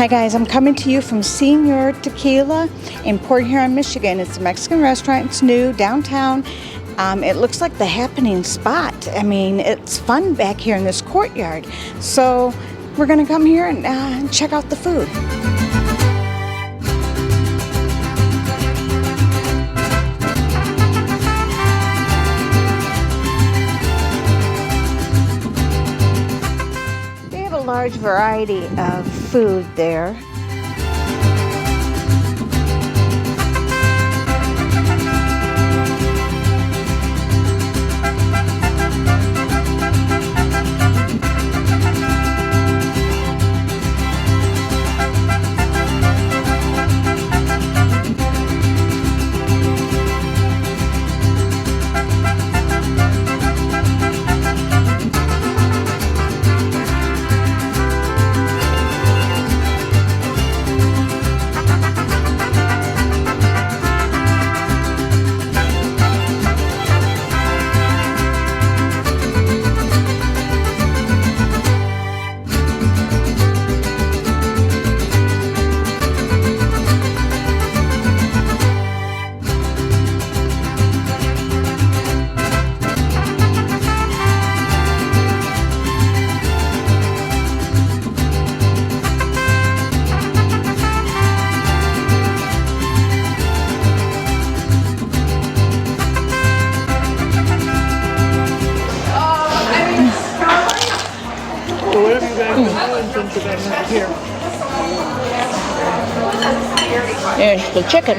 Hi guys, I'm coming to you from Señor Tequila in Port Huron, Michigan. It's a Mexican restaurant. It's new, downtown. It looks like the happening spot. I mean, it's fun back here in this courtyard. So we're gonna come here and check out the food. They have a large variety of food there. Here. There's the chicken.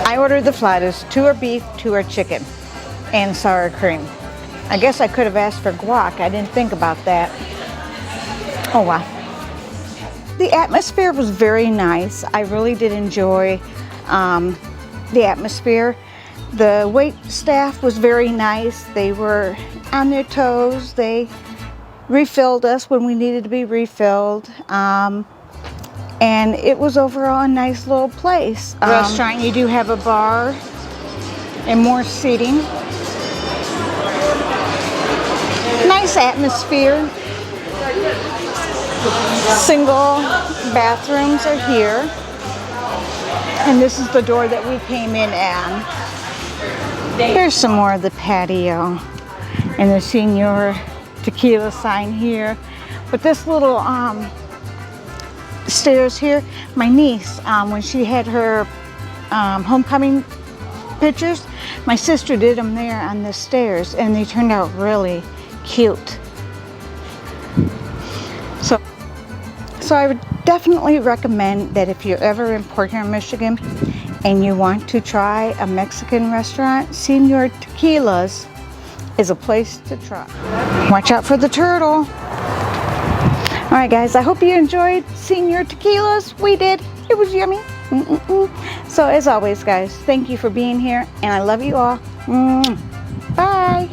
I ordered the flatters. 2 are beef, 2 are chicken, and sour cream. I guess I could have asked for guac. I didn't think about that. Oh wow. The atmosphere was very nice. I really did enjoy the atmosphere. The wait staff was very nice. They were on their toes. They refilled us when we needed to be refilled, and it was overall a nice little place. Restaurant, you do have a bar and more seating. Nice atmosphere. Single bathrooms are here, and this is the door that we came in at. Here's some more of the patio and the Señor Tequila sign here. But this little stairs here, my niece, when she had her homecoming pictures, my sister did them there on the stairs, and they turned out really cute. So I would definitely recommend that if you're ever in Port Huron, Michigan, and you want to try a Mexican restaurant, Señor Tequila's is a place to try. Watch out for the turtle. All right, guys, I hope you enjoyed Señor Tequila's. We did. It was yummy. So as always, guys, thank you for being here, and I love you all. Bye.